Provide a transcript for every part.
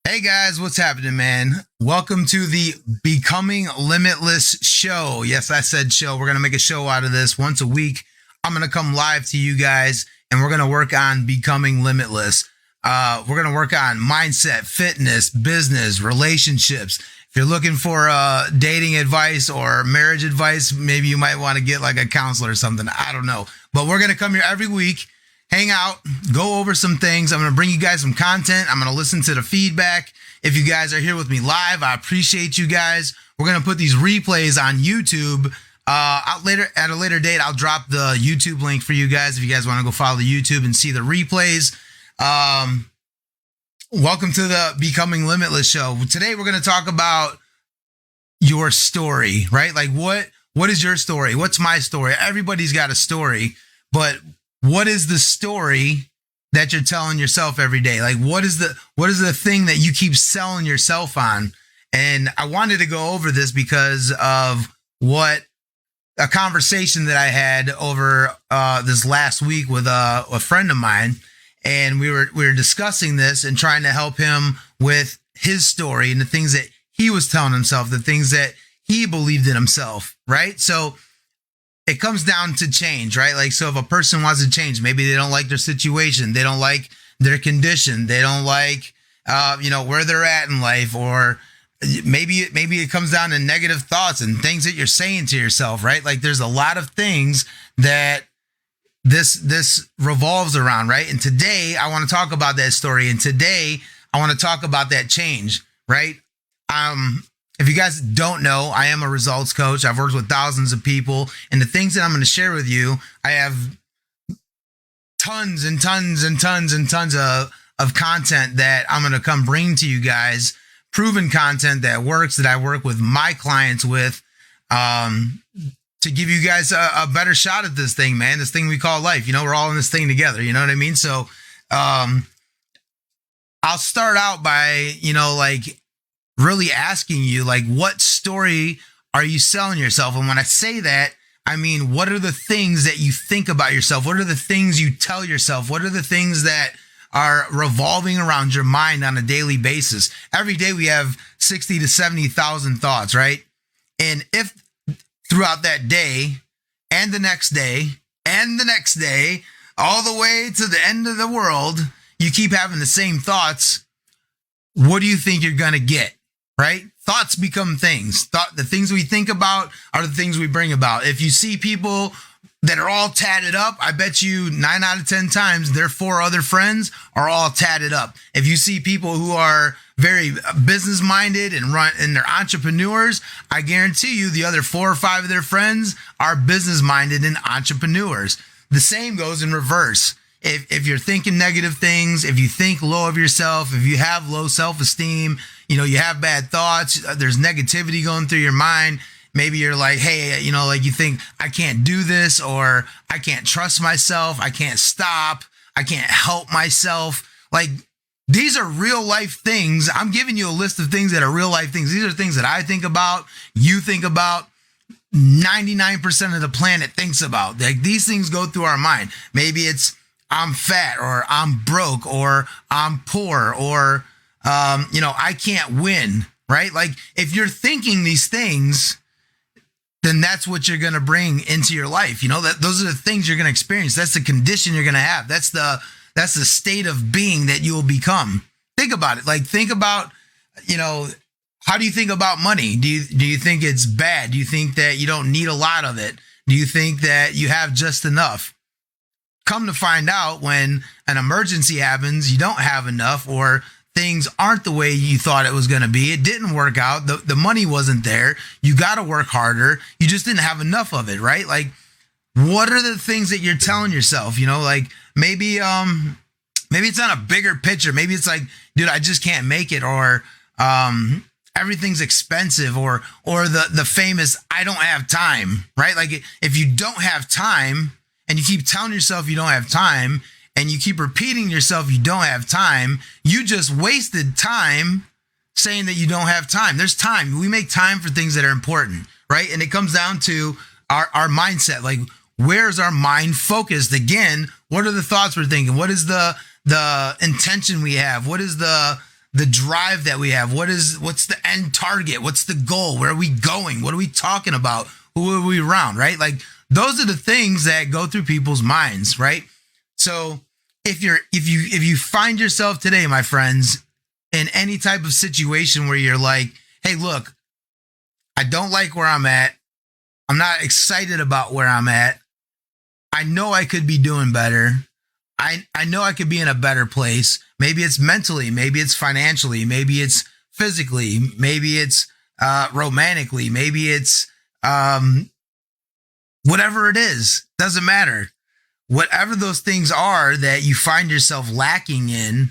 Hey guys, what's happening, man? Welcome to the Becoming Limitless show. Yes, I said show. We're going to make a show out of this once a week. I'm going to come live to you guys and we're going to work on becoming limitless. We're going to work on mindset, fitness, business, relationships. If you're looking for dating advice or marriage advice, maybe you might want to get like a counselor or something. I don't know. But we're going to come here every week, hang out, go over some things. I'm going to bring you guys some content. I'm going to listen to the feedback. If you guys are here with me live, I appreciate you guys. We're going to put these replays on YouTube. At a later date, I'll drop the YouTube link for you guys if you guys want to go follow the YouTube and see the replays. Welcome to the Becoming Limitless show. Today, we're going to talk about your story, right? Like what is your story? What's my story? Everybody's got a story, but what is the story that you're telling yourself every day? Like what is the thing that you keep selling yourself on? And I wanted to go over this because of what a conversation that I had over this last week with a friend of mine, and we were discussing this and trying to help him with his story and the things that he was telling himself, the things that he believed in himself, right? So it comes down to change, right? Like, so if a person wants to change, maybe they don't like their situation, they don't like their condition, they don't like, where they're at in life, or maybe it comes down to negative thoughts and things that you're saying to yourself, right? Like, there's a lot of things that this revolves around, right? And today I want to talk about that story, and today I want to talk about that change, right? If you guys don't know, I am a results coach. I've worked with thousands of people, and the things that I'm going to share with you, I have tons and tons and tons and tons of content that I'm going to come bring to you guys, proven content that works, that I work with my clients with, to give you guys a better shot at this thing, man, this thing we call life. We're all in this thing together. You know what I mean? So, I'll start out by, really asking you, like, what story are you selling yourself? And when I say that, I mean, what are the things that you think about yourself? What are the things you tell yourself? What are the things that are revolving around your mind on a daily basis? Every day we have 60 to 70,000 thoughts, right? And if throughout that day and the next day and the next day, all the way to the end of the world, you keep having the same thoughts, what do you think you're going to get? Right? Thoughts become things. The things we think about are the things we bring about. If you see people that are all tatted up, I bet you 9 out of 10 times their 4 other friends are all tatted up. If you see people who are very business minded and they're entrepreneurs, I guarantee you the other 4 or 5 of their friends are business minded and entrepreneurs. The same goes in reverse. If you're thinking negative things, if you think low of yourself, if you have low self-esteem, you have bad thoughts, there's negativity going through your mind. Maybe you're like, hey, you think I can't do this, or I can't trust myself. I can't stop. I can't help myself. Like, these are real life things. I'm giving you a list of things that are real life things. These are things that I think about, you think about, 99% of the planet thinks about. Like, these things go through our mind. Maybe it's I'm fat, or I'm broke, or I'm poor, or, I can't win, right? Like, if you're thinking these things, then that's what you're going to bring into your life. Those are the things you're going to experience. That's the condition you're going to have. That's the state of being that you will become. Think about it. Like, think about, how do you think about money? Do you think it's bad? Do you think that you don't need a lot of it? Do you think that you have just enough? Come to find out, when an emergency happens, you don't have enough, or things aren't the way you thought it was going to be. It didn't work out. The money wasn't there. You got to work harder. You just didn't have enough of it, right? Like, what are the things that you're telling yourself? Like, maybe it's on a bigger picture. Maybe it's like, dude, I just can't make it, or everything's expensive, or the famous I don't have time, right? Like, if you don't have time, and you keep telling yourself you don't have time, and you keep repeating yourself you don't have time, you just wasted time saying that you don't have time. There's time. We make time for things that are important, right? And it comes down to our mindset. Like, where's our mind focused? Again, what are the thoughts we're thinking? What is the intention we have? What is the the drive that we have. What's the end target? What's the goal? Where are we going? What are we talking about? Who are we around, right? Like those are the things that go through people's minds, right? So if you find yourself today, my friends, in any type of situation where you're like, hey, look, I don't like where I'm at. I'm not excited about where I'm at. I know I could be doing better. I know I could be in a better place. Maybe it's mentally, maybe it's financially, maybe it's physically, maybe it's romantically, maybe it's whatever it is. Doesn't matter. Whatever those things are that you find yourself lacking in,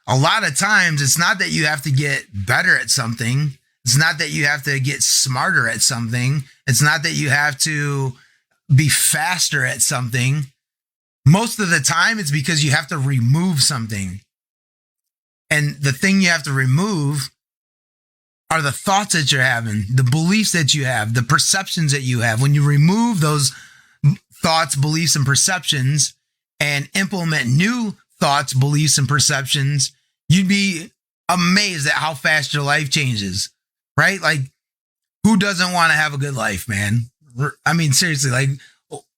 a lot of times it's not that you have to get better at something. It's not that you have to get smarter at something. It's not that you have to be faster at something. Most of the time, it's because you have to remove something. And the thing you have to remove are the thoughts that you're having, the beliefs that you have, the perceptions that you have. When you remove those thoughts, beliefs, and perceptions and implement new thoughts, beliefs, and perceptions, you'd be amazed at how fast your life changes, right? Like, who doesn't want to have a good life, man? I mean, seriously, like,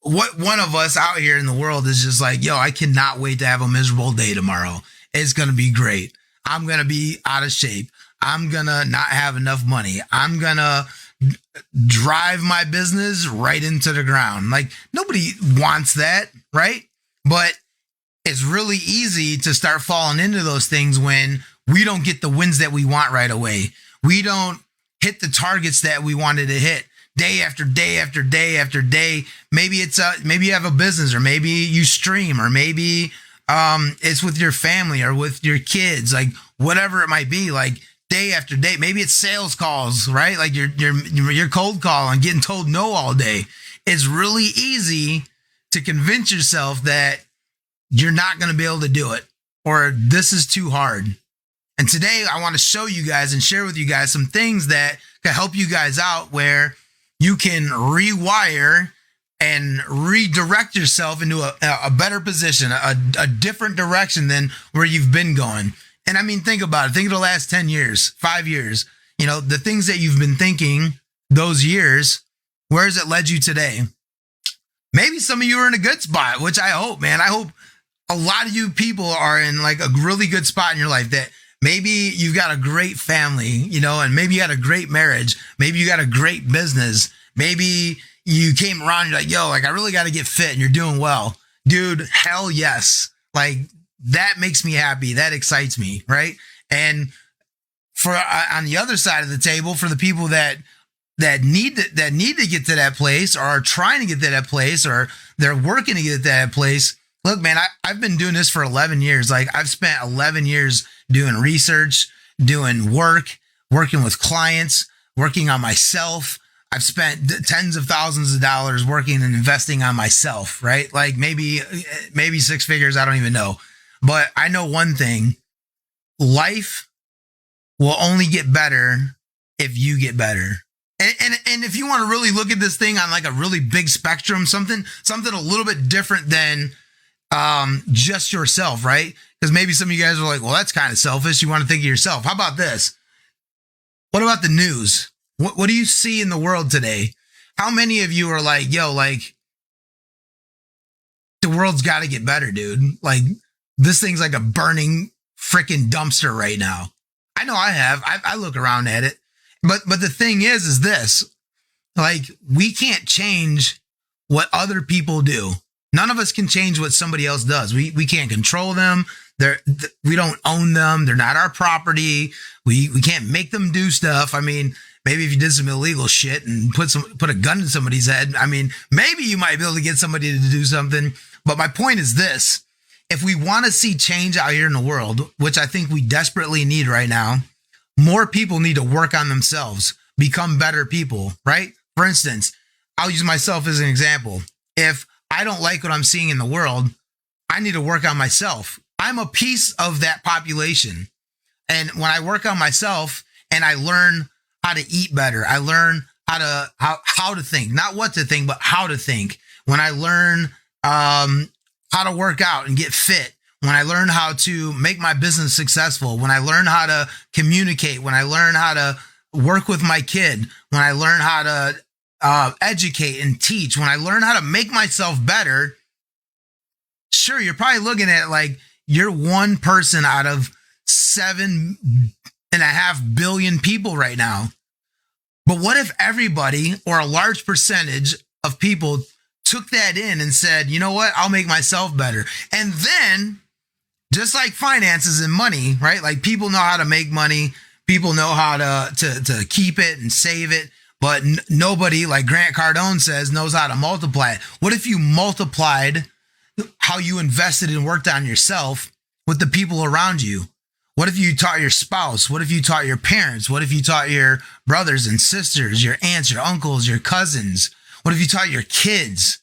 what one of us out here in the world is just like, yo, I cannot wait to have a miserable day tomorrow. It's going to be great. I'm going to be out of shape. I'm going to not have enough money. I'm going to drive my business right into the ground. Like, nobody wants that, right? But it's really easy to start falling into those things when we don't get the wins that we want right away. We don't hit the targets that we wanted to hit. Day after day after day after day. Maybe it's maybe you have a business, or maybe you stream, or maybe it's with your family or with your kids, like whatever it might be. Like day after day. Maybe it's sales calls, right? Like you're cold calling, getting told no all day. It's really easy to convince yourself that you're not going to be able to do it, or this is too hard. And today I want to show you guys and share with you guys some things that can help you guys out, where you can rewire and redirect yourself into a better position, a different direction than where you've been going. And I mean, think about it. Think of the last 10 years, 5 years, you know, the things that you've been thinking those years, where has it led you today? Maybe some of you are in a good spot, which I hope, man. I hope a lot of you people are in like a really good spot in your life, that maybe you've got a great family, you know, and maybe you got a great marriage. Maybe you got a great business. Maybe you came around, you're like, yo, like I really got to get fit, and you're doing well. Dude, hell yes. Like that makes me happy. That excites me, right? And for on the other side of the table, for the people that need to get to that place, or are trying to get to that place, or they're working to get to that place. Look, man, I've been doing this for 11 years. Like I've spent 11 years doing research, doing work, working with clients, working on myself. I've spent tens of thousands of dollars working and investing on myself, right? Like maybe 6 figures. I don't even know. But I know one thing: life will only get better if you get better. And if you want to really look at this thing on like a really big spectrum, something a little bit different than just yourself, right? Because maybe some of you guys are like, well, that's kind of selfish. You want to think of yourself. How about this? What about the news? What do you see in the world today? How many of you are like, yo, like the world's got to get better, dude? Like this thing's like a burning freaking dumpster right now. I know I have. I look around at it. But the thing is this, like, we can't change what other people do. None of us can change what somebody else does. We can't control them. We don't own them. They're not our property. We can't make them do stuff. I mean, maybe if you did some illegal shit and put a gun in somebody's head, I mean, maybe you might be able to get somebody to do something. But my point is this: if we want to see change out here in the world, which I think we desperately need right now, more people need to work on themselves, become better people, right? For instance, I'll use myself as an example. If I don't like what I'm seeing in the world, I need to work on myself. I'm a piece of that population. And when I work on myself and I learn how to eat better, I learn how to think, not what to think, but how to think. When I learn how to work out and get fit, when I learned how to make my business successful, when I learned how to communicate, when I learned how to work with my kid, when I learned how to educate and teach, when I learned how to make myself better, sure, you're probably looking at like you're one person out of 7.5 billion people right now. But what if everybody, or a large percentage of people, took that in and said, you know what, I'll make myself better. And then, just like finances and money, right? Like people know how to make money, people know how to keep it and save it, but nobody, like Grant Cardone says, knows how to multiply it. What if you multiplied how you invested and worked on yourself with the people around you? What if you taught your spouse? What if you taught your parents? What if you taught your brothers and sisters, your aunts, your uncles, your cousins? What if you taught your kids?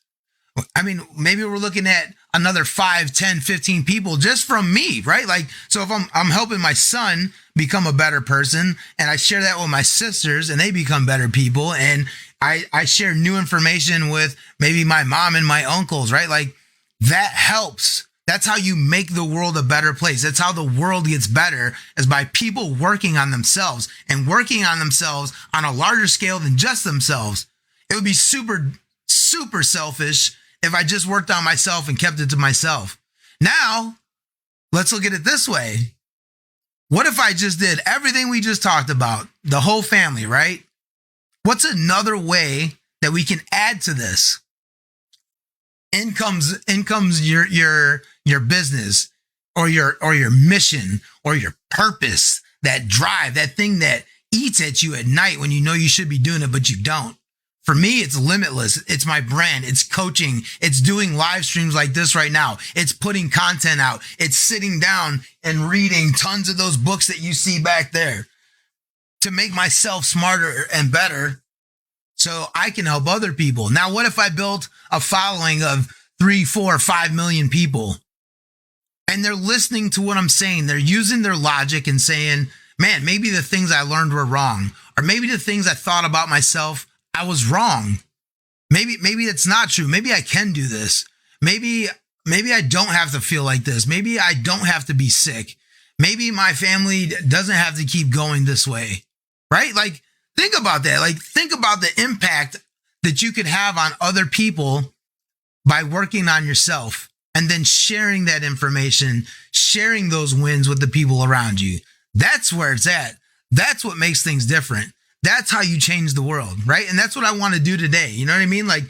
I mean, maybe we're looking at another 5, 10, 15 people just from me, right? Like, so if I'm helping my son become a better person, and I share that with my sisters and they become better people, and I share new information with maybe my mom and my uncles, right? Like, that helps. That's how you make the world a better place. That's how the world gets better, is by people working on themselves, and working on themselves on a larger scale than just themselves. It would be super, super selfish if I just worked on myself and kept it to myself. Now, let's look at it this way. What if I just did everything we just talked about, the whole family, right? What's another way that we can add to this? In comes your business, or your mission, or your purpose, that drive, that thing that eats at you at night when you know you should be doing it, but you don't. For me, it's Limitless. It's my brand. It's coaching. It's doing live streams like this right now. It's putting content out. It's sitting down and reading tons of those books that you see back there to make myself smarter and better so I can help other people. Now, what if I built a following of 3, 4, 5 million people, and they're listening to what I'm saying? They're using their logic and saying, man, maybe the things I learned were wrong, or maybe the things I thought about myself, I was wrong. Maybe it's not true. Maybe I can do this. Maybe I don't have to feel like this. Maybe I don't have to be sick. Maybe my family doesn't have to keep going this way, right? Like, think about that. Like, think about the impact that you could have on other people by working on yourself, and then sharing that information, sharing those wins with the people around you. That's where it's at. That's what makes things different. That's how you change the world, right? And that's what I want to do today. You know what I mean? Like,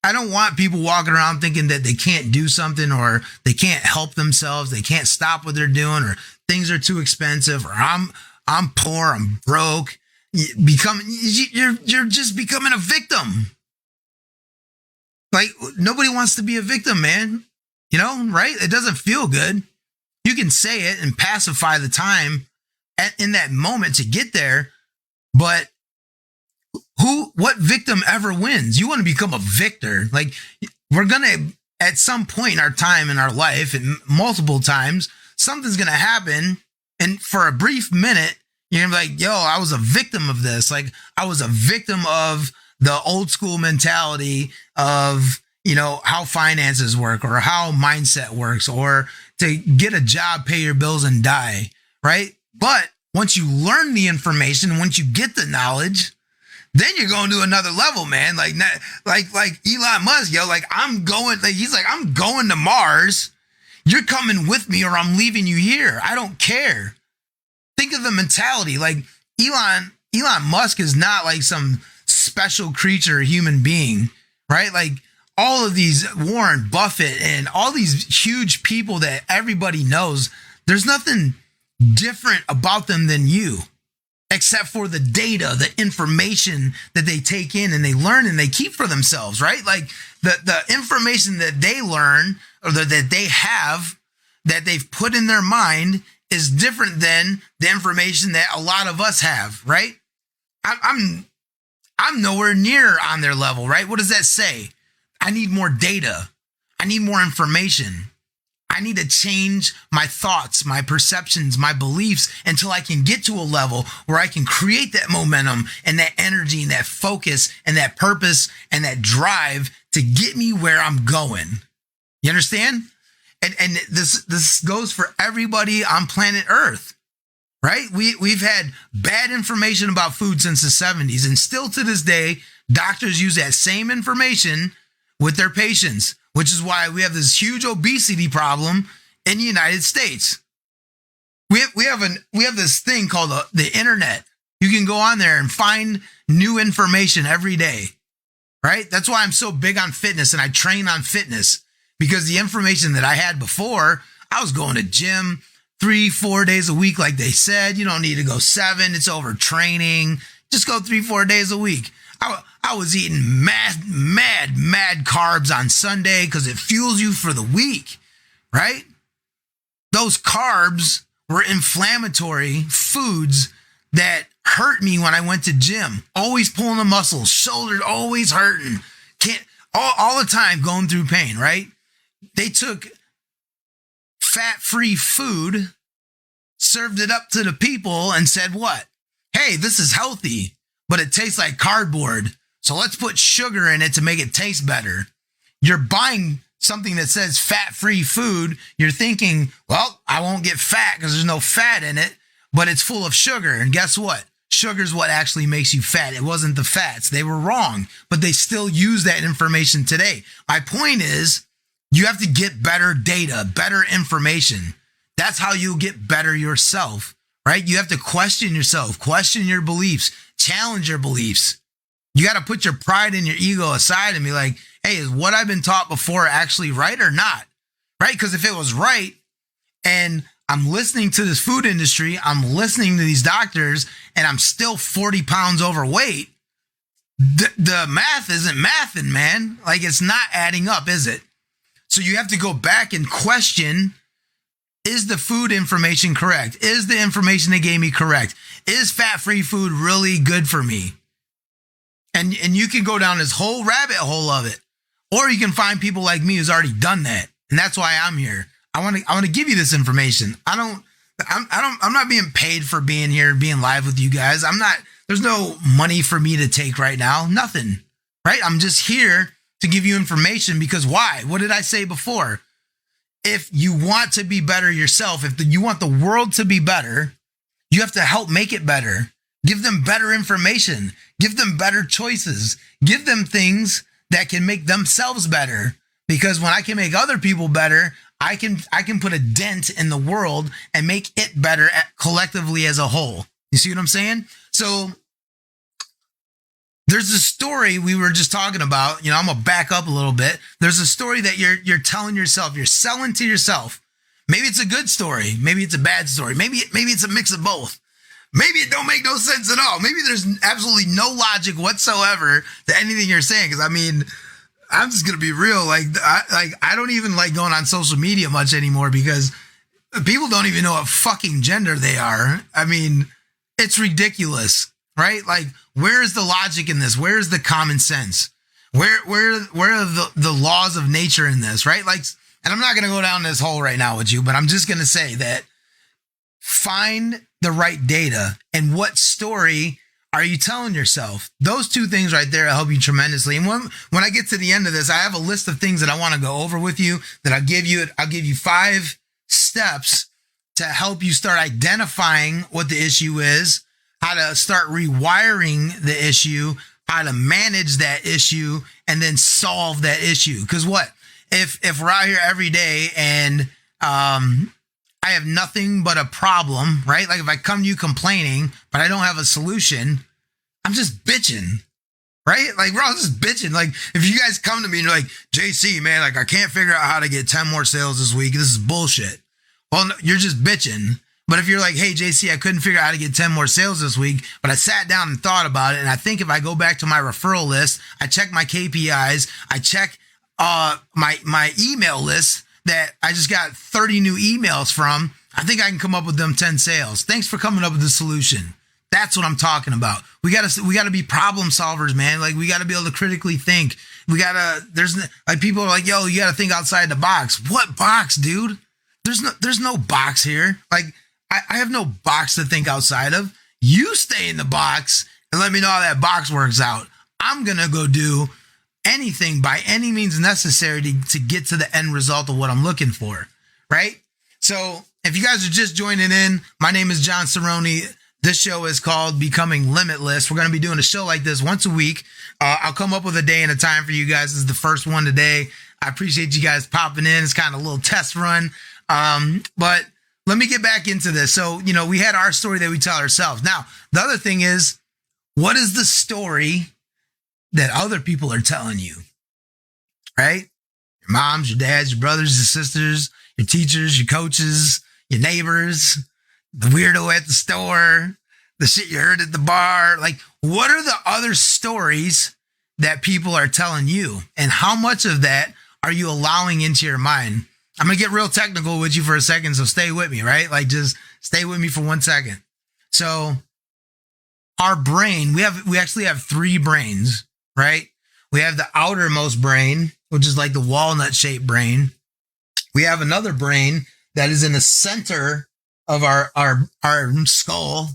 I don't want people walking around thinking that they can't do something, or they can't help themselves, they can't stop what they're doing, or things are too expensive, or I'm poor, I'm broke. You're just becoming a victim. Like, nobody wants to be a victim, man. You know, right? It doesn't feel good. You can say it and pacify the time in that moment to get there. But what victim ever wins? You want to become a victor. Like, we're going to, at some point in our time in our life, and multiple times, something's going to happen. And for a brief minute, you're going to be like, yo, I was a victim of this. Like, I was a victim of the old school mentality of, you know, how finances work, or how mindset works, or to get a job, pay your bills, and die, right? But once you learn the information, once you get the knowledge, then you're going to another level, man. Like Elon Musk, yo, like, he's like, I'm going to Mars. You're coming with me, or I'm leaving you here. I don't care. Think of the mentality. Like, Elon Musk is not like some special creature, human being, right? Like, all of these Warren Buffett and all these huge people that everybody knows, there's nothing different about them than you, except for the data, the information that they take in and they learn and they keep for themselves, right? Like, the information that they learn, or that they have, that they've put in their mind, is different than the information that a lot of us have, right? I'm nowhere near on their level, right? What does that say? I need more data. I need more information. I need to change my thoughts, my perceptions, my beliefs, until I can get to a level where I can create that momentum and that energy and that focus and that purpose and that drive to get me where I'm going. You understand? and this goes for everybody on planet Earth, right? We've had bad information about food since the 70s, and still to this day, doctors use that same information with their patients, which is why we have this huge obesity problem in the United States. We have this thing called the internet. You can go on there and find new information every day, right? That's why I'm so big on fitness and I train on fitness, because the information that I had before, I was going to gym 3-4 days a week. Like they said, you don't need to go 7. It's overtraining. Just go 3-4 days a week. I was eating mad carbs on Sunday because it fuels you for the week, right? Those carbs were inflammatory foods that hurt me when I went to gym. Always pulling the muscles, shoulders always hurting. All the time going through pain, right? They took fat-free food, served it up to the people and said what? Hey, this is healthy, but it tastes like cardboard. So let's put sugar in it to make it taste better. You're buying something that says fat-free food. You're thinking, well, I won't get fat because there's no fat in it, but it's full of sugar. And guess what? Sugar's what actually makes you fat. It wasn't the fats. They were wrong, but they still use that information today. My point is, you have to get better data, better information. That's how you'll get better yourself, right? You have to question yourself, question your beliefs, challenge your beliefs. You got to put your pride and your ego aside and be like, hey, is what I've been taught before actually right or not? Right? Because if it was right and I'm listening to this food industry, I'm listening to these doctors, and I'm still 40 pounds overweight, the math isn't mathing, man. Like, it's not adding up, is it? So you have to go back and question, is the food information correct? Is the information they gave me correct? Is fat-free food really good for me? And you can go down this whole rabbit hole of it. Or you can find people like me who's already done that. And that's why I'm here. I want to give you this information. I'm not being paid for being here, being live with you guys. There's no money for me to take right now. Nothing. Right? I'm just here to give you information because why? What did I say before? If you want to be better yourself, you want the world to be better, you have to help make it better. Give them better information. Give them better choices. Give them things that can make themselves better. Because when I can make other people better, I can put a dent in the world and make it better collectively as a whole. You see what I'm saying? So there's a story we were just talking about. You know, I'm gonna back up a little bit. There's a story that you're telling yourself, you're selling to yourself. Maybe it's a good story. Maybe it's a bad story. Maybe it's a mix of both. Maybe it don't make no sense at all. Maybe there's absolutely no logic whatsoever to anything you're saying. Because I mean, I'm just gonna be real. I don't even like going on social media much anymore because people don't even know what fucking gender they are. I mean, it's ridiculous, right? Like, where is the logic in this? Where is the common sense? Where are the laws of nature in this, right? Like, and I'm not gonna go down this hole right now with you, but I'm just gonna say that find the right data and what story are you telling yourself? Those two things right there help you tremendously. And when I get to the end of this, I have a list of things that I want to go over with you that I'll give you 5 steps to help you start identifying what the issue is, how to start rewiring the issue, how to manage that issue, and then solve that issue. Because what? If we're out here every day and I have nothing but a problem, right? Like if I come to you complaining, but I don't have a solution, I'm just bitching, right? Like we're all just bitching. Like if you guys come to me and you're like, JC, man, like I can't figure out how to get 10 more sales this week. This is bullshit. Well, no, you're just bitching. But if you're like, hey, JC, I couldn't figure out how to get 10 more sales this week, but I sat down and thought about it. And I think if I go back to my referral list, I check my KPIs, I check my email list, that I just got 30 new emails from, I think I can come up with them 10 sales. Thanks for coming up with the solution. That's what I'm talking about. We gotta be problem solvers, man. Like we gotta be able to critically think. There's like people are like, yo, you gotta think outside the box. What box, dude? There's no box here. Like I have no box to think outside of. You stay in the box and let me know how that box works out. I'm gonna go do anything by any means necessary to get to the end result of what I'm looking for, right? So if you guys are just joining in, my name is John Cerrone. This show is called Becoming Limitless. We're going to be doing a show like this once a week. I'll come up with a day and a time for you guys. This is the first one today. I appreciate you guys popping in. It's kind of a little test run. But let me get back into this. So, we had our story that we tell ourselves. Now, the other thing is, what is the story that other people are telling you, right? Your moms, your dads, your brothers, your sisters, your teachers, your coaches, your neighbors, the weirdo at the store, the shit you heard at the bar. Like, what are the other stories that people are telling you? And how much of that are you allowing into your mind? I'm going to get real technical with you for a second, so stay with me, right? Like, just stay with me for 1 second. So our brain, we actually have 3 brains, right? We have the outermost brain, which is like the walnut-shaped brain. We have another brain that is in the center of our skull,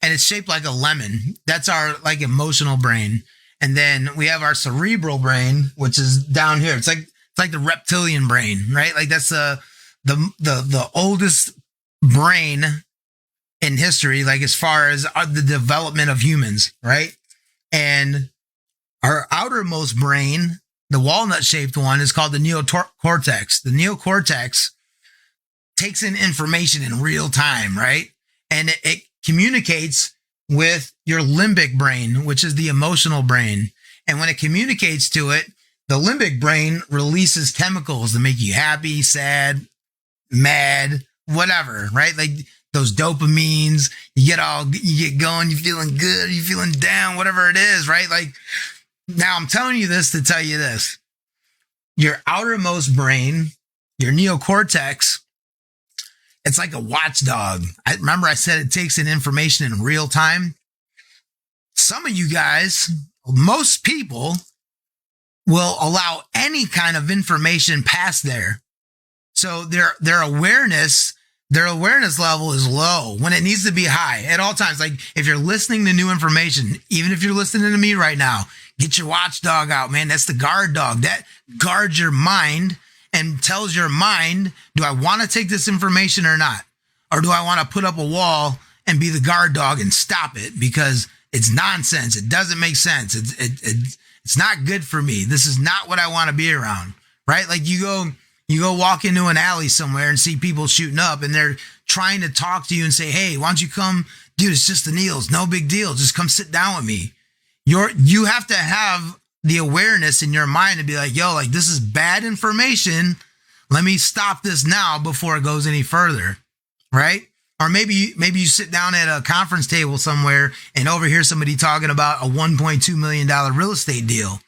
and it's shaped like a lemon. That's our like emotional brain. And then we have our cerebral brain, which is down here. It's like the reptilian brain, right? Like that's the oldest brain in history, like as far as the development of humans, right? And our outermost brain, the walnut-shaped one, is called the neocortex. The neocortex takes in information in real time, right? And it communicates with your limbic brain, which is the emotional brain. And when it communicates to it, the limbic brain releases chemicals that make you happy, sad, mad, whatever, right? Like those dopamines, you get going, you're feeling good, you're feeling down, whatever it is, right? Like, now I'm telling you this to tell you this. Your outermost brain, your neocortex, it's like a watchdog. Remember I said it takes in information in real time. Some of you guys, most people, will allow any kind of information past there. So their awareness level is low when it needs to be high at all times. Like if you're listening to new information, even if you're listening to me right now, get your watchdog out, man. That's the guard dog. That guards your mind and tells your mind, do I want to take this information or not? Or do I want to put up a wall and be the guard dog and stop it because it's nonsense. It doesn't make sense. It's not good for me. This is not what I want to be around, right? Like you go walk into an alley somewhere and see people shooting up and they're trying to talk to you and say, hey, why don't you come? Dude, it's just the Neils. No big deal. Just come sit down with me. You have to have the awareness in your mind to be like, yo, like this is bad information. Let me stop this now before it goes any further, right? Or maybe you sit down at a conference table somewhere and overhear somebody talking about a $1.2 million real estate deal.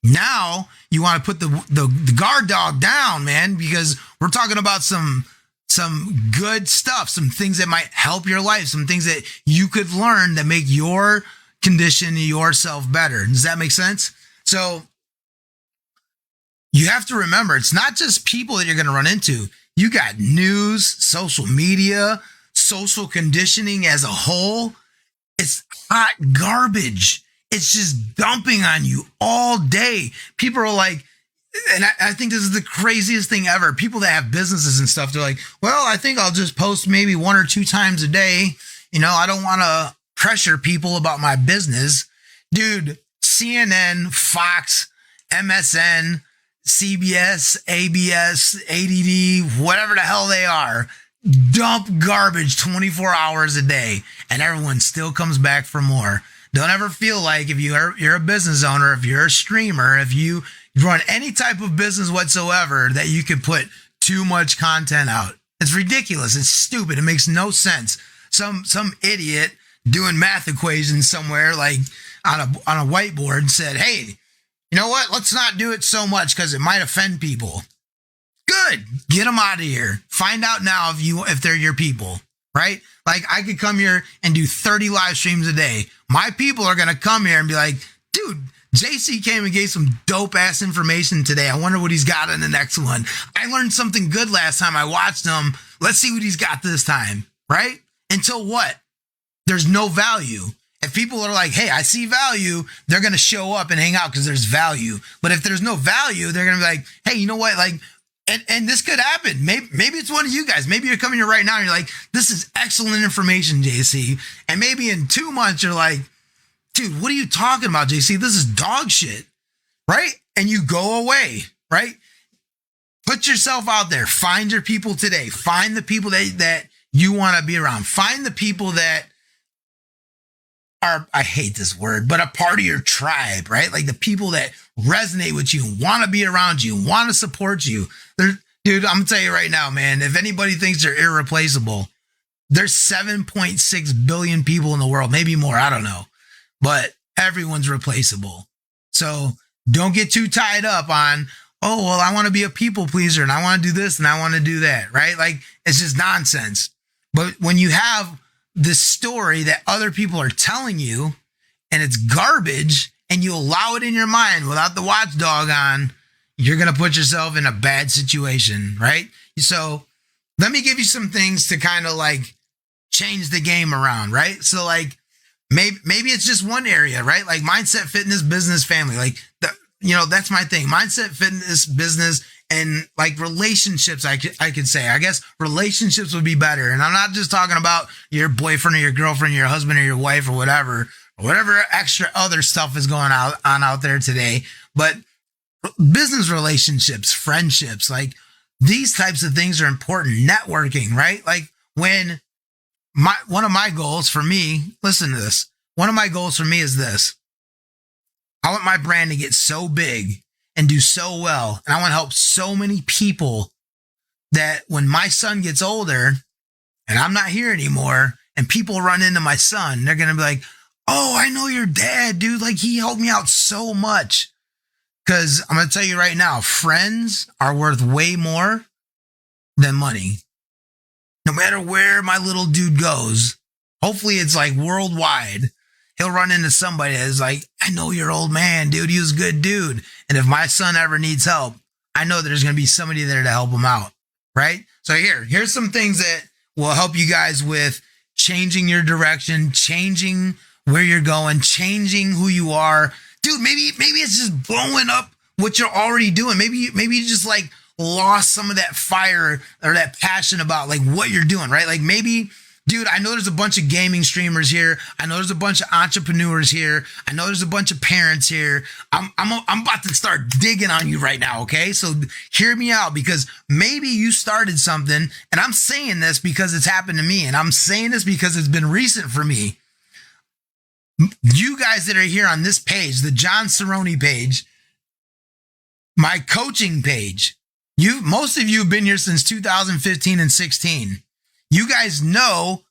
Now you want to put the guard dog down, man, because we're talking about some good stuff, some things that might help your life, some things that you could learn that make your condition yourself better. Does that make sense? So you have to remember, it's not just people that you're going to run into. You got news, social media, social conditioning as a whole. It's hot garbage. It's just dumping on you all day. People are like, and I think this is the craziest thing ever. People that have businesses and stuff, they're like, well, I think I'll just post maybe 1 or 2 times a day. I don't want to pressure people about my business. Dude, CNN, Fox, MSN, CBS, ABS, ADD, whatever the hell they are, dump garbage 24 hours a day, and everyone still comes back for more. Don't ever feel like if you're a business owner, if you're a streamer, if you run any type of business whatsoever, that you could put too much content out. It's ridiculous. It's stupid. It makes no sense. Some idiot doing math equations somewhere like on a whiteboard said, hey, you know what? Let's not do it so much because it might offend people. Good. Get them out of here. Find out now if they're your people, right? Like I could come here and do 30 live streams a day. My people are going to come here and be like, dude, JC came and gave some dope ass information today. I wonder what he's got in the next one. I learned something good last time I watched him. Let's see what he's got this time, right? Until what? There's no value. If people are like, hey, I see value, they're going to show up and hang out because there's value. But if there's no value, they're going to be like, hey, you know what? Like, and this could happen. Maybe it's one of you guys. Maybe you're coming here right now and you're like, this is excellent information, JC. And maybe in 2 months, you're like, dude, what are you talking about, JC? This is dog shit, right? And you go away, right? Put yourself out there. Find your people today. Find the people that you want to be around. Find the people that are, I hate this word, but a part of your tribe, right? Like the people that resonate with you, want to be around you, want to support you. Dude, I'm going to tell you right now, man, if anybody thinks they're irreplaceable, there's 7.6 billion people in the world, maybe more, I don't know, but everyone's replaceable. So don't get too tied up on, oh, well, I want to be a people pleaser and I want to do this and I want to do that, right? Like it's just nonsense. But when you have this story that other people are telling you and it's garbage and you allow it in your mind without the watchdog on, you're going to put yourself in a bad situation, right? So let me give you some things to kind of like change the game around, right? So like maybe it's just one area, right? Like mindset, fitness, business, family. Like, that's my thing. Mindset, fitness, business, and like relationships, I could say. I guess relationships would be better. And I'm not just talking about your boyfriend or your girlfriend, your husband or your wife or whatever extra other stuff is going on out there today. But business relationships, friendships, like these types of things are important. Networking, right? Like when one of my goals for me, listen to this. One of my goals for me is this. I want my brand to get so big and do so well. And I want to help so many people that when my son gets older and I'm not here anymore and people run into my son, they're going to be like, oh, I know your dad, dude. Like he helped me out so much. Because I'm going to tell you right now, friends are worth way more than money. No matter where my little dude goes, hopefully it's like worldwide. He'll run into somebody that's like, I know your old man, dude. He was a good dude. And if my son ever needs help, I know there's going to be somebody there to help him out, right? So here's some things that will help you guys with changing your direction, changing where you're going, changing who you are. Dude, maybe it's just blowing up what you're already doing. Maybe you just like lost some of that fire or that passion about like what you're doing, right? Like maybe, dude, I know there's a bunch of gaming streamers here. I know there's a bunch of entrepreneurs here. I know there's a bunch of parents here. I'm about to start digging on you right now, okay? So hear me out because maybe you started something, and I'm saying this because it's happened to me, and I'm saying this because it's been recent for me. You guys that are here on this page, the John Cerrone page, my coaching page, most of you have been here since 2015 and 16. You guys know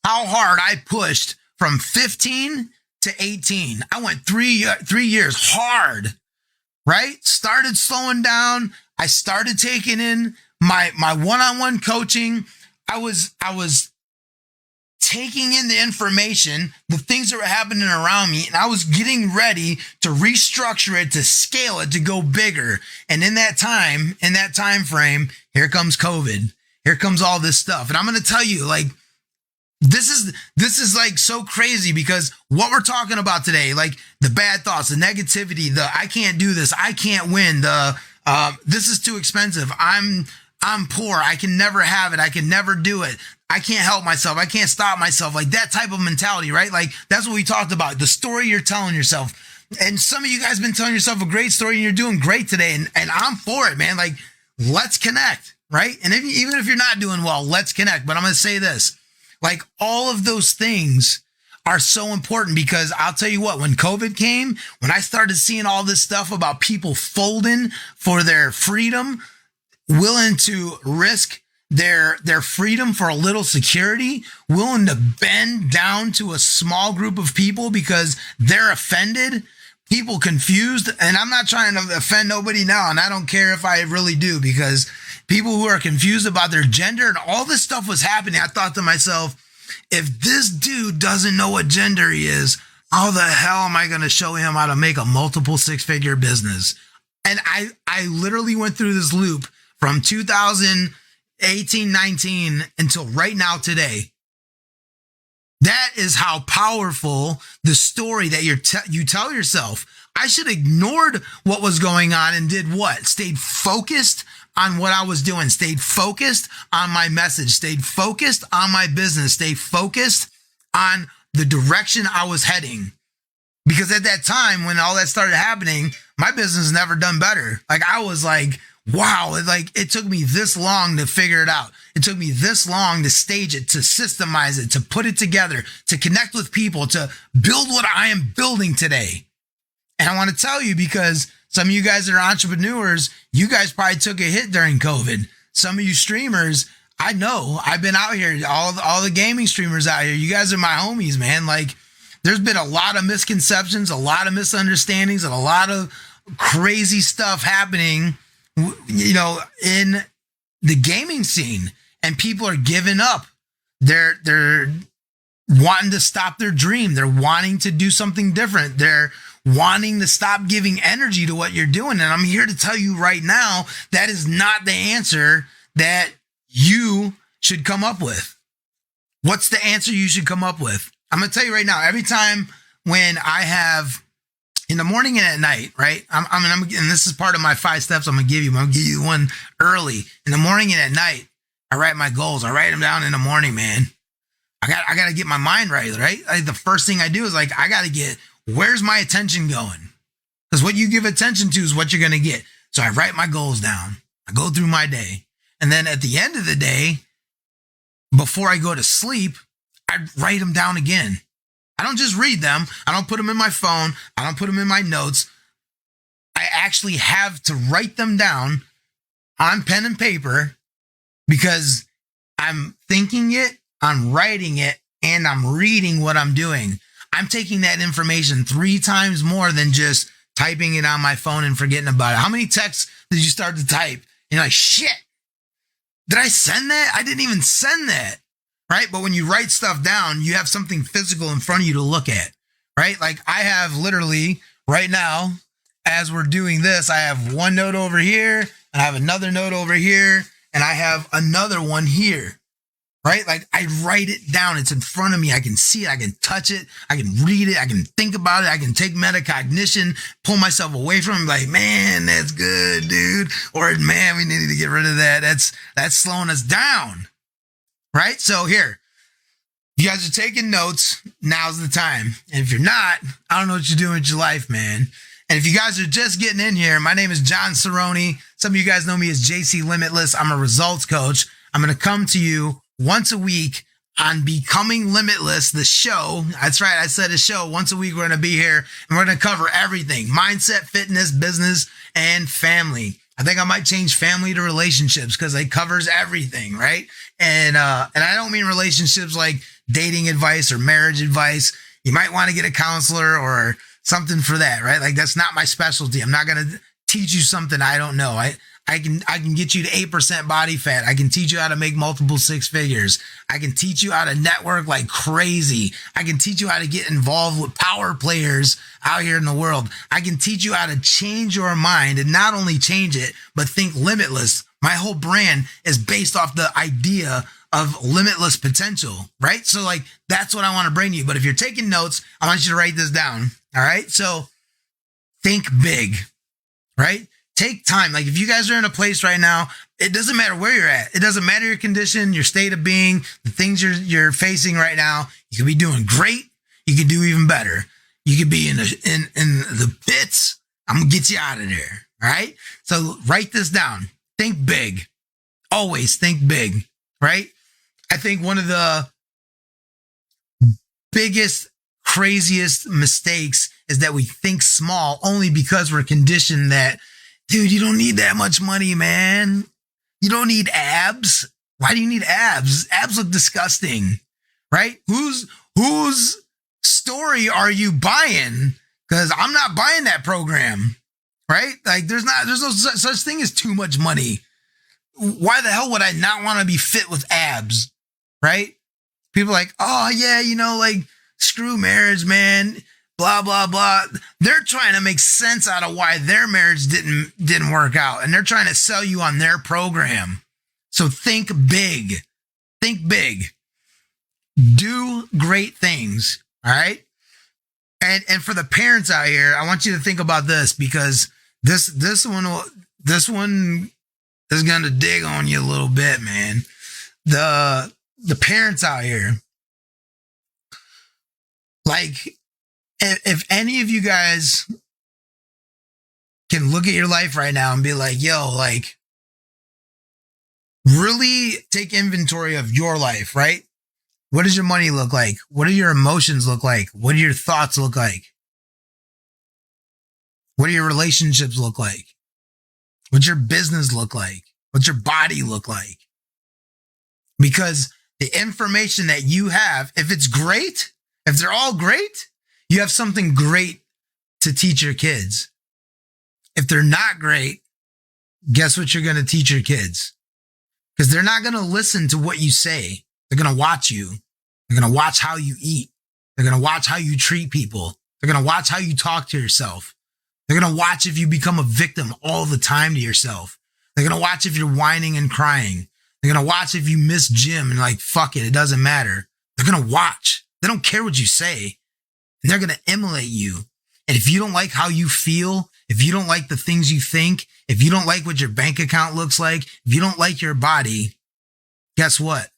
how hard I pushed from 15 to 18. I went 3 years hard, right? Started slowing down. I started taking in my one-on-one coaching. I was taking in the information, the things that were happening around me, and I was getting ready to restructure it, to scale it, to go bigger. And in that time frame, here comes COVID. Here comes all this stuff. And I'm going to tell you, like, this is like so crazy because what we're talking about today, like the bad thoughts, the negativity, the I can't do this, I can't win, the this is too expensive, I'm poor, I can never have it, I can never do it, I can't help myself, I can't stop myself, like that type of mentality, right? Like that's what we talked about, the story you're telling yourself. And some of you guys have been telling yourself a great story and you're doing great today. And I'm for it, man. Like, let's connect, right? And even if you're not doing well, let's connect. But I'm going to say this, like all of those things are so important because I'll tell you what, when COVID came, when I started seeing all this stuff about people folding for their freedom, willing to risk their freedom for a little security, willing to bend down to a small group of people because they're offended, people confused. And I'm not trying to offend nobody now, and I don't care if I really do, because people who are confused about their gender and all this stuff was happening, I thought to myself, if this dude doesn't know what gender he is, how the hell am I going to show him how to make a multiple six-figure business? And I literally went through this loop from 2018, 19 until right now today. That is how powerful the story that you tell yourself. I should have ignored what was going on and did what? Stayed focused on what I was doing, stayed focused on my message, stayed focused on my business, stayed focused on the direction I was heading. Because at that time, when all that started happening, my business never done better. Like, I was like, wow, it took me this long to figure it out. It took me this long to stage it, to systemize it, to put it together, to connect with people, to build what I am building today. And I want to tell you, because some of you guys that are entrepreneurs, you guys probably took a hit during COVID. Some of you streamers, I know, I've been out here, all the gaming streamers out here, you guys are my homies, man. Like, there's been a lot of misconceptions, a lot of misunderstandings, and a lot of crazy stuff happening, you know, in the gaming scene, and people are giving up. They're wanting to stop their dream. They're wanting to do something different. They're wanting to stop giving energy to what you're doing. And I'm here to tell you right now, that is not the answer that you should come up with. What's the answer you should come up with? I'm going to tell you right now, every time when I have in the morning and at night, right? And this is part of my 5 steps I'm going to give you. I'm going to give you one early. In the morning and at night, I write my goals. I write them down in the morning, man. I got to get my mind right? Like, the first thing I do is, like, I got to get, where's my attention going? Because what you give attention to is what you're going to get. So I write my goals down. I go through my day. And then at the end of the day, before I go to sleep, I write them down again. I don't just read them. I don't put them in my phone. I don't put them in my notes. I actually have to write them down on pen and paper, because I'm thinking it, I'm writing it, and I'm reading what I'm doing. I'm taking that information 3 times more than just typing it on my phone and forgetting about it. How many texts did you start to type? And you're like, shit, did I send that? I didn't even send that. Right? But when you write stuff down, you have something physical in front of you to look at, right? Like, I have literally right now, as we're doing this, I have one note over here, and I have another note over here, and I have another one here, right? Like, I write it down. It's in front of me. I can see it. I can touch it. I can read it. I can think about it. I can take metacognition, pull myself away from it, like, man, that's good, dude. Or, man, we needed to get rid of that. That's slowing us down. Right? So here, you guys are taking notes. Now's the time. And if you're not, I don't know what you're doing with your life, man. And if you guys are just getting in here, my name is John Cerrone. Some of you guys know me as JC Limitless. I'm a results coach. I'm going to come to you once a week on Becoming Limitless, the show. That's right. I said a show. Once a week, we're going to be here, and we're going to cover everything: mindset, fitness, business, and family. I think I might change family to relationships, because it covers everything, right? And I don't mean relationships like dating advice or marriage advice. You might want to get a counselor or something for that, right? Like, that's not my specialty. I'm not going to teach you something I don't know. I can get you to 8% body fat. I can teach you how to make multiple 6 figures. I can teach you how to network like crazy. I can teach you how to get involved with power players out here in the world. I can teach you how to change your mind, and not only change it, but think limitless. My whole brand is based off the idea of limitless potential, right? So, like, that's what I want to bring to you. But if you're taking notes, I want you to write this down. All right. So think big, right? Take time. Like, if you guys are in a place right now, it doesn't matter where you're at. It doesn't matter your condition, your state of being, the things you're facing right now. You could be doing great. You could do even better. You could be in the pits. I'm going to get you out of there. All right. So write this down. Think big. Always think big, right? I think one of the biggest, craziest mistakes is that we think small, only because we're conditioned that, dude, you don't need that much money, man. You don't need abs. Why do you need abs? Abs look disgusting, right? Whose story are you buying? Because I'm not buying that program. Right? Like, there's no such thing as too much money. Why the hell would I not want to be fit with abs? Right? People are like, oh yeah, like, screw marriage, man. Blah, blah, blah. They're trying to make sense out of why their marriage didn't work out. And they're trying to sell you on their program. So think big. Think big. Do great things. All right. And for the parents out here, I want you to think about this, because this one is gonna dig on you a little bit, man. The parents out here, like, if any of you guys can look at your life right now and be like, yo, like, really take inventory of your life, right? What does your money look like? What do your emotions look like? What do your thoughts look like? What do your relationships look like? What's your business look like? What's your body look like? Because the information that you have, if it's great, if they're all great, you have something great to teach your kids. If they're not great, guess what you're going to teach your kids? Because they're not going to listen to what you say. They're going to watch you. They're going to watch how you eat. They're going to watch how you treat people. They're going to watch how you talk to yourself. They're going to watch if you become a victim all the time to yourself. They're going to watch if you're whining and crying. They're going to watch if you miss gym and like, fuck it, it doesn't matter. They're going to watch. They don't care what you say. And they're going to emulate you. And if you don't like how you feel, if you don't like the things you think, if you don't like what your bank account looks like, if you don't like your body, guess what?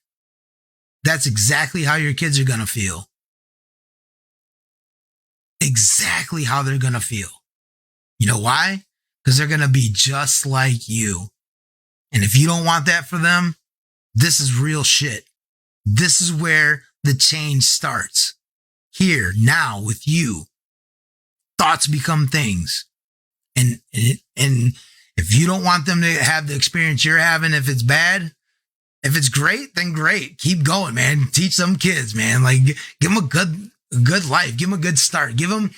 That's exactly how your kids are going to feel. Exactly how they're going to feel. You know why? Because they're going to be just like you. And if you don't want that for them, this is real shit. This is where the change starts. Here, now, with you. Thoughts become things. And if you don't want them to have the experience you're having, if it's bad, if it's great, then great. Keep going, man. Teach them kids, man. Like, give them a good life. Give them a good start. Give them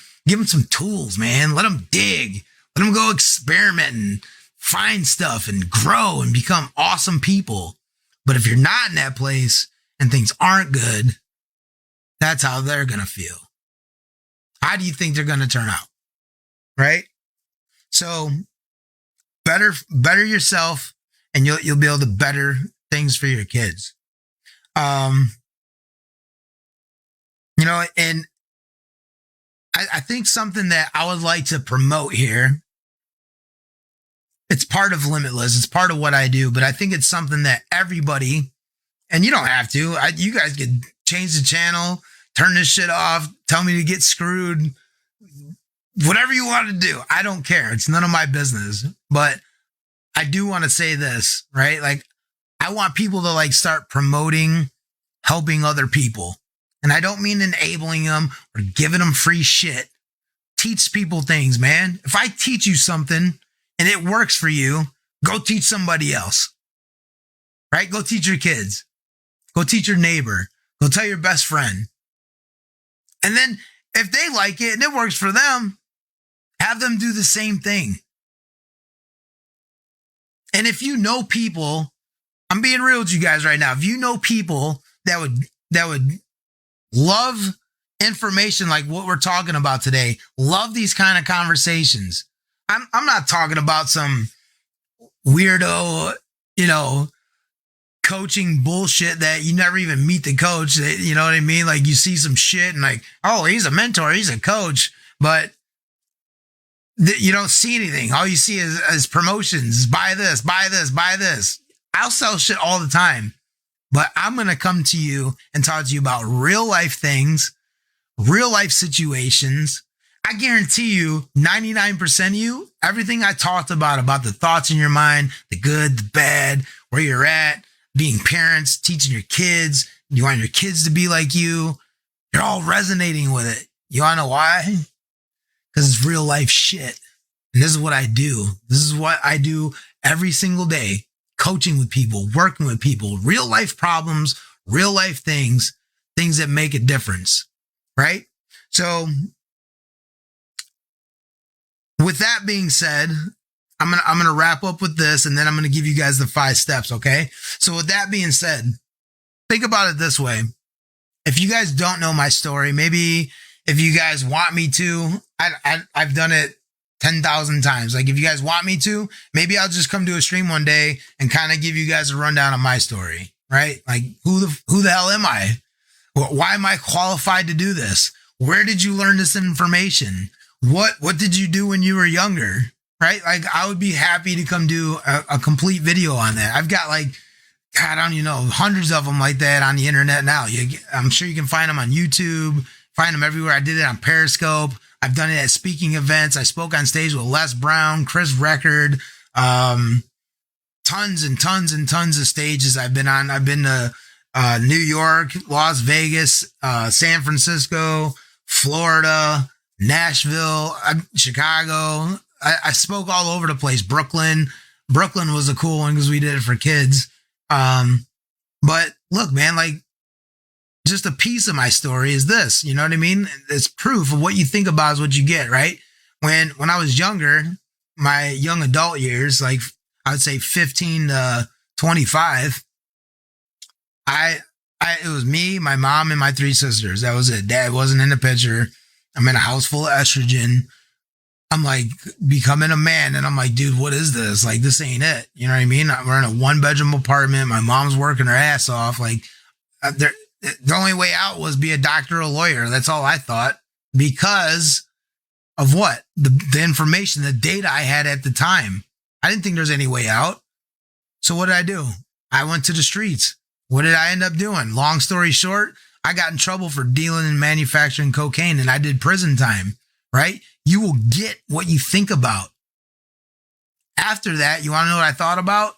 some tools, man. Let them dig. Let them go experiment and find stuff and grow and become awesome people. But if you're not in that place and things aren't good, that's how they're going to feel. How do you think they're going to turn out? Right? So better yourself, and you'll be able to better things for your kids. And I think something that I would like to promote here, it's part of Limitless. It's part of what I do, but I think it's something that everybody, and you don't have to, you guys could change the channel, turn this shit off, tell me to get screwed, whatever you want to do. I don't care. It's none of my business. But I do want to say this, right? Like, I want people to like start promoting helping other people. And I don't mean enabling them or giving them free shit. Teach people things, man. If I teach you something and it works for you, go teach somebody else, right? Go teach your kids. Go teach your neighbor. Go tell your best friend. And then if they like it and it works for them, have them do the same thing. And if you know people, I'm being real with you guys right now. If you know people that would love information like what we're talking about today, love these kind of conversations. I'm not talking about some weirdo, coaching bullshit that you never even meet the coach. You know what I mean? Like, you see some shit and like, oh, he's a mentor, he's a coach, but you don't see anything. All you see is promotions. Buy this, buy this, buy this. I'll sell shit all the time, but I'm going to come to you and talk to you about real life things, real life situations. I guarantee you 99% of you, everything I talked about the thoughts in your mind, the good, the bad, where you're at, being parents, teaching your kids, you want your kids to be like you're all resonating with it. You want to know why? Because it's real life shit. And this is what I do. This is what I do every single day. Coaching with people, working with people, real life problems, real life things that make a difference. Right? So with that being said, I'm gonna wrap up with this, and then I'm gonna give you guys the 5 steps, okay? So with that being said, think about it this way. If you guys don't know my story, maybe if you guys want me to, I've done it 10,000 times. Like, if you guys want me to, maybe I'll just come to a stream one day and kind of give you guys a rundown of my story, right? Like, who the hell am I? Why am I qualified to do this? Where did you learn this information? What did you do when you were younger? Right? Like, I would be happy to come do a complete video on that. I've got like, God, I don't even know, hundreds of them like that on the internet now. I'm sure you can find them on YouTube, find them everywhere. I did it on Periscope. I've done it at speaking events. I spoke on stage with Les Brown, Chris Record, tons and tons and tons of stages I've been on. I've been to New York, Las Vegas, San Francisco, Florida, Nashville, Chicago. I spoke all over the place. Brooklyn was a cool one because we did it for kids. But look, man, like, just a piece of my story is this, you know what I mean? It's proof of what you think about is what you get, right? When I was younger, my young adult years, like I would say 15 to 25, it was me, my mom, and my 3 sisters. That was it. Dad wasn't in the picture. I'm in a house full of estrogen. I'm like becoming a man, and I'm like, dude, what is this? Like, this ain't it. You know what I mean? We're in a 1-bedroom apartment. My mom's working her ass off. Like, the only way out was be a doctor or a lawyer. That's all I thought, because of what? The information, the data I had at the time. I didn't think there was any way out. So what did I do? I went to the streets. What did I end up doing? Long story short, I got in trouble for dealing and manufacturing cocaine, and I did prison time, right? You will get what you think about. After that, you want to know what I thought about?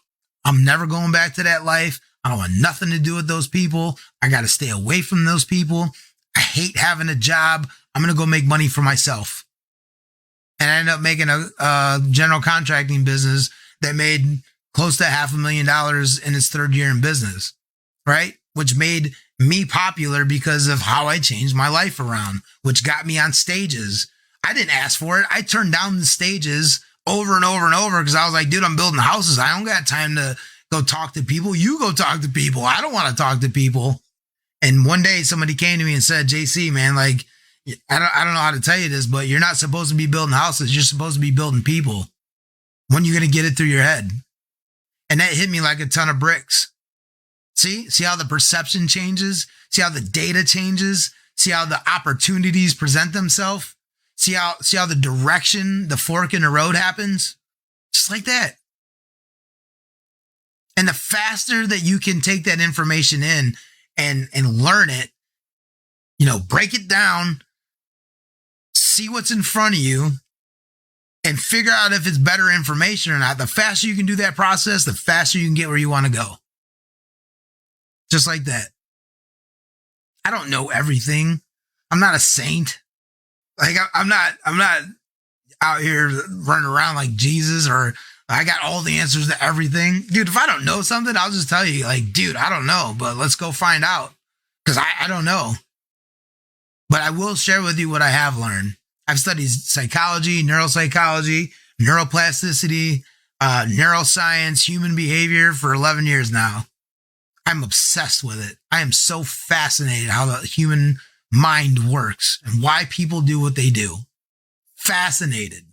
I'm never going back to that life. I don't want nothing to do with those people. I got to stay away from those people. I hate having a job. I'm going to go make money for myself. And I ended up making a general contracting business that made close to $500,000 in its 3rd year in business, right? Which made me popular because of how I changed my life around, which got me on stages. I didn't ask for it. I turned down the stages over and over and over because I was like, dude, I'm building houses. I don't got time to go talk to people. You go talk to people. I don't want to talk to people. And one day somebody came to me and said, JC, man, like, I don't know how to tell you this, but you're not supposed to be building houses. You're supposed to be building people. When are you going to get it through your head? And that hit me like a ton of bricks. See how the perception changes? See how the data changes? See how the opportunities present themselves? See how the direction, the fork in the road happens? Just like that. And the faster that you can take that information in and learn it, break it down, see what's in front of you, and figure out if it's better information or not, the faster you can do that process, the faster you can get where you want to go. Just like that. I don't know everything. I'm not a saint. Like, I'm not out here running around like Jesus, or I got all the answers to everything. Dude, if I don't know something, I'll just tell you, like, dude, I don't know, but let's go find out. Because I don't know. But I will share with you what I have learned. I've studied psychology, neuropsychology, neuroplasticity, neuroscience, human behavior for 11 years now. I'm obsessed with it. I am so fascinated how the human mind works and why people do what they do. Fascinated.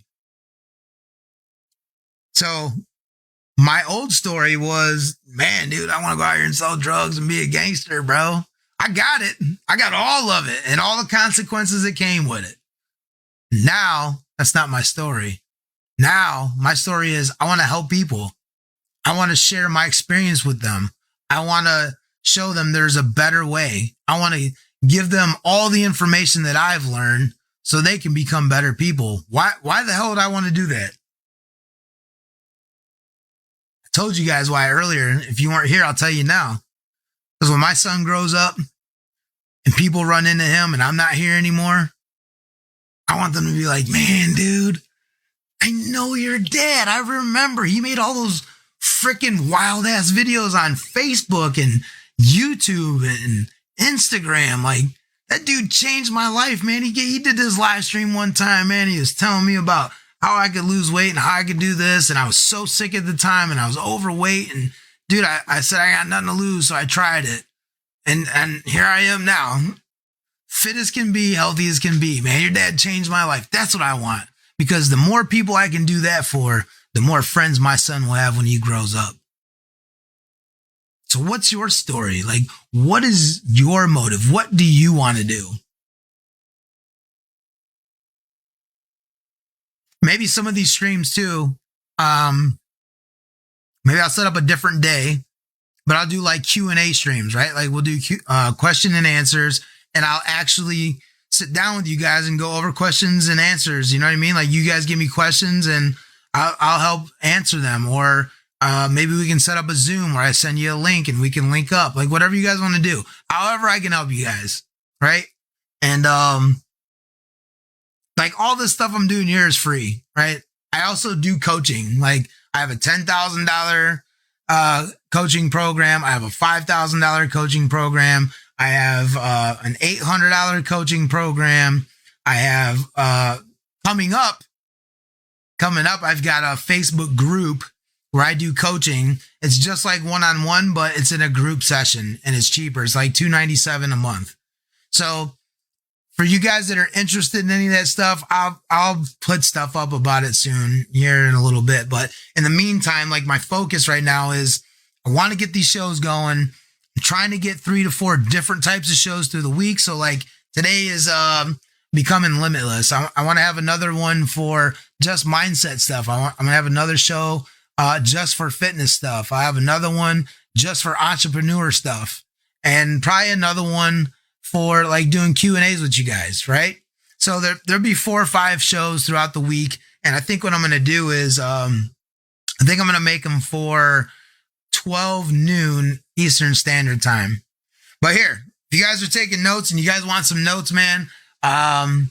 So my old story was, man, dude, I want to go out here and sell drugs and be a gangster, bro. I got it. I got all of it and all the consequences that came with it. Now, that's not my story. Now, my story is I want to help people. I want to share my experience with them. I want to show them there's a better way. I want to give them all the information that I've learned so they can become better people. Why the hell would I want to do that? I told you guys why earlier. If you weren't here, I'll tell you now. Because when my son grows up and people run into him and I'm not here anymore, I want them to be like, man, dude, I know your dad. I remember he made all those freaking wild ass videos on Facebook and YouTube and Instagram. Like, that dude changed my life, man. He did this live stream one time, man. He was telling me about how I could lose weight and how I could do this. And I was so sick at the time and I was overweight. And dude, I said, I got nothing to lose. So I tried it. And here I am now. Fit as can be, healthy as can be, man. Your dad changed my life. That's what I want. Because the more people I can do that for, the more friends my son will have when he grows up. So what's your story? Like, what is your motive? What do you want to do? Maybe some of these streams too. Um, Maybe I'll set up a different day, but I'll do like Q&A streams, right? Like we'll do question and answers, and I'll actually sit down with you guys and go over questions and answers. You know what I mean? Like you guys give me questions and I'll help answer them. Or maybe we can set up a Zoom where I send you a link and we can link up. Like whatever you guys want to do. However I can help you guys, right? And like all this stuff I'm doing here is free, right? I also do coaching. Like I have a $10,000 coaching program. I have a $5,000 coaching program. I have an $800 coaching program. I have coming up, I've got a Facebook group where I do coaching. It's just like one-on-one, but it's in a group session and it's cheaper. It's like $297 a month. So for you guys that are interested in any of that stuff, I'll put stuff up about it soon here in a little bit. But in the meantime, like my focus right now is I want to get these shows going. I'm trying to get 3 to 4 different types of shows through the week. So like today is becoming limitless. I want to have another one for just mindset stuff. I'm going to have another show just for fitness stuff. I have another one just for entrepreneur stuff, and probably another one for like doing Q&As with you guys, right? So there'll be 4 or 5 shows throughout the week. And I think what I'm going to do is, I think I'm going to make them for 12 noon Eastern Standard Time. But here, if you guys are taking notes and you guys want some notes, man, I'm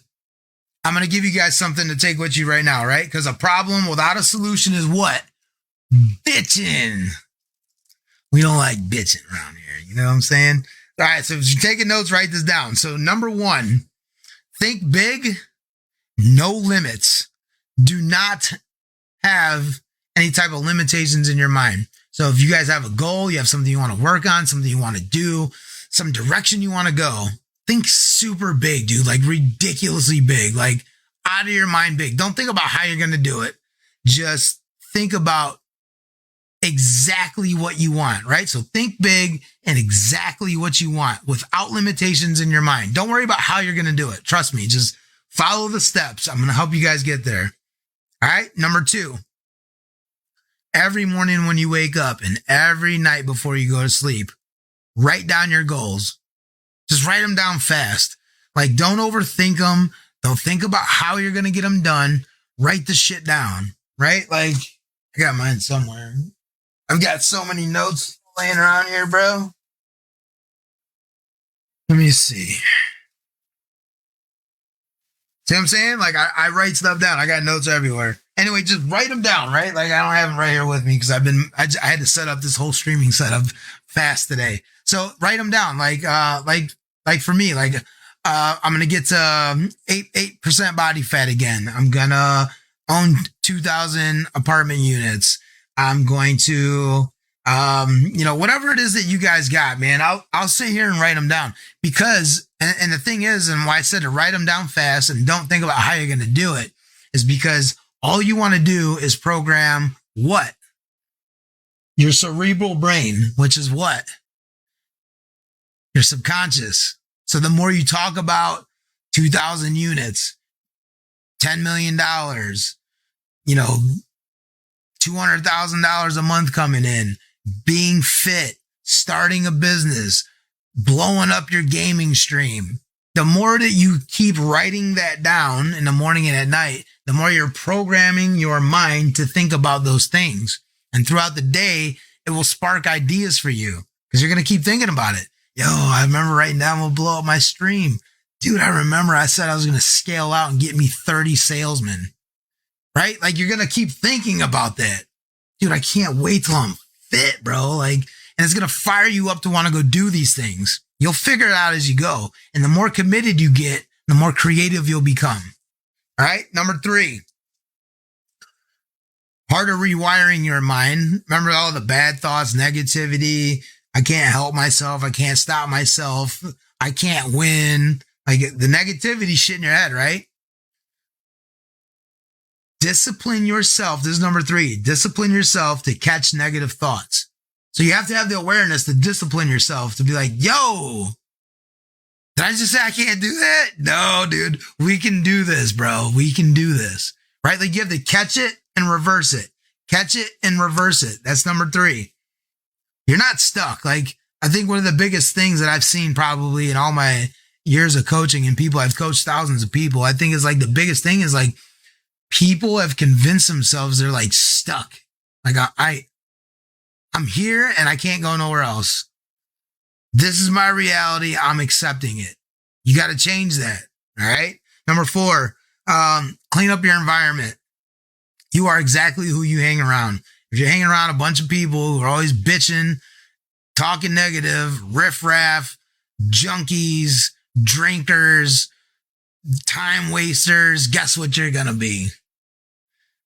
going to give you guys something to take with you right now, right? Because a problem without a solution is what? Bitching. We don't like bitching around here. You know what I'm saying? All right, so if you're taking notes, write this down. So number 1, think big, no limits. Do not have any type of limitations in your mind. So if you guys have a goal, you have something you want to work on, something you want to do, some direction you want to go, think super big, dude, like ridiculously big, like out of your mind big. Don't think about how you're going to do it. Just think about exactly what you want, right? So think big and exactly what you want without limitations in your mind. Don't worry about how you're going to do it. Trust me, just follow the steps. I'm going to help you guys get there. All right. Number 2, every morning when you wake up and every night before you go to sleep, write down your goals. Just write them down fast. Like don't overthink them. Don't think about how you're going to get them done. Write the shit down, right? Like I got mine somewhere. I've got so many notes laying around here, bro. Let me see. See what I'm saying? Like I write stuff down. I got notes everywhere. Anyway, just write them down, right? Like I don't have them right here with me because I had to set up this whole streaming setup fast today. So write them down. Like for me, like I'm gonna get to 8% body fat again. I'm gonna own 2,000 apartment units. I'm going to, whatever it is that you guys got, man, I'll sit here and write them down because, and the thing is, and why I said to write them down fast and don't think about how you're going to do it is because all you want to do is program what? Your cerebral brain, which is what? Your subconscious. So the more you talk about 2,000 units, $10 million, $200,000 a month coming in, being fit, starting a business, blowing up your gaming stream. The more that you keep writing that down in the morning and at night, the more you're programming your mind to think about those things. And throughout the day, it will spark ideas for you because you're going to keep thinking about it. Yo, I remember writing down, we'll blow up my stream. Dude, I remember I said I was going to scale out and get me 30 salesmen. Right? Like you're going to keep thinking about that. Dude, I can't wait till I'm fit, bro. Like, and it's going to fire you up to want to go do these things. You'll figure it out as you go. And the more committed you get, the more creative you'll become. All right. Number 3, part of rewiring your mind. Remember all the bad thoughts, negativity. I can't help myself. I can't stop myself. I can't win. Like the negativity shit in your head, right? Discipline yourself. This is number 3. Discipline yourself to catch negative thoughts. So you have to have the awareness to discipline yourself to be like, yo, did I just say I can't do that? No, dude, we can do this, bro. We can do this, right? Like you have to catch it and reverse it. Catch it and reverse it. That's number 3. You're not stuck. Like I think one of the biggest things that I've seen probably in all my years of coaching and people, I've coached thousands of people. I think is like the biggest thing is like people have convinced themselves they're like stuck. Like I'm here and I can't go nowhere else. This is my reality. I'm accepting it. You got to change that. All right. Number 4, clean up your environment. You are exactly who you hang around. If you're hanging around a bunch of people who are always bitching, talking negative, riffraff, junkies, drinkers, time wasters, guess what you're going to be?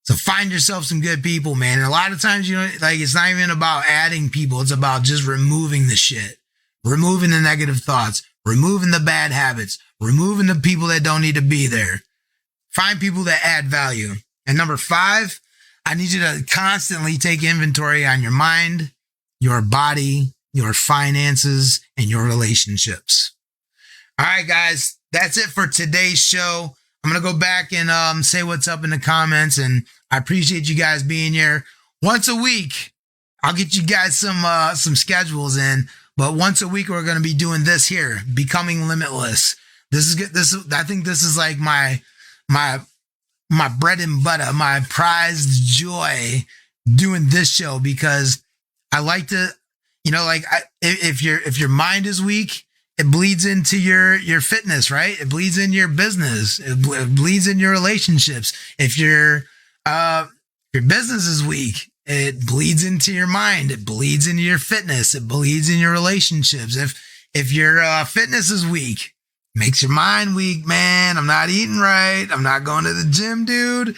So find yourself some good people, man. And a lot of times, you know, like it's not even about adding people. It's about just removing the shit, removing the negative thoughts, removing the bad habits, removing the people that don't need to be there. Find people that add value. And number 5, I need you to constantly take inventory on your mind, your body, your finances, and your relationships. All right, guys, that's it for today's show. I'm going to go back and say what's up in the comments, and I appreciate you guys being here. Once a week, I'll get you guys some schedules in, but once a week we're going to be doing this here, Becoming Limitless. I think this is like my bread and butter, my prized joy doing this show, because I like to, you know, like if your mind is weak, it bleeds into your fitness, right? It bleeds in your business. It bleeds in your relationships. If your business is weak, it bleeds into your mind. It bleeds into your fitness. It bleeds in your relationships. If your fitness is weak, it makes your mind weak, man. I'm not eating right. I'm not going to the gym, dude.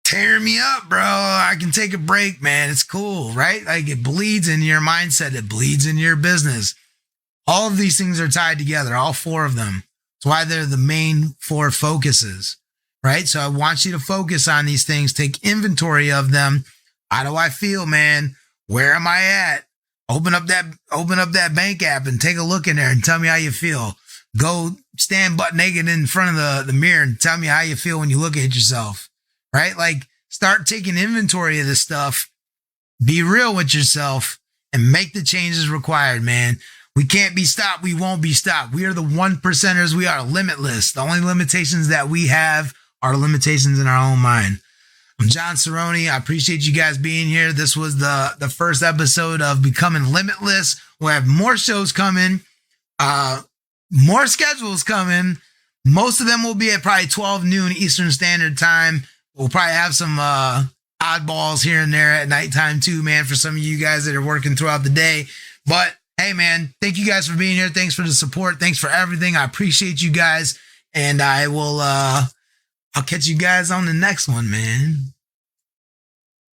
Tearing me up, bro. I can take a break, man. It's cool, right? Like it bleeds into your mindset. It bleeds into your business. All of these things are tied together, all 4 of them. That's why they're the main 4 focuses, right? So I want you to focus on these things, take inventory of them. How do I feel, man? Where am I at? Open up that bank app and take a look in there and tell me how you feel. Go stand butt naked in front of the mirror and tell me how you feel when you look at yourself, right? Like start taking inventory of this stuff. Be real with yourself and make the changes required, man. We can't be stopped. We won't be stopped. We are the 1%ers. We are limitless. The only limitations that we have are limitations in our own mind. I'm John Cerrone. I appreciate you guys being here. This was the first episode of Becoming Limitless. We'll have more shows coming, more schedules coming. Most of them will be at probably 12 noon Eastern Standard Time. We'll probably have some oddballs here and there at nighttime too, man, for some of you guys that are working throughout the day. But hey, man, thank you guys for being here. Thanks for the support. Thanks for everything. I appreciate you guys. And I'll catch you guys on the next one, man.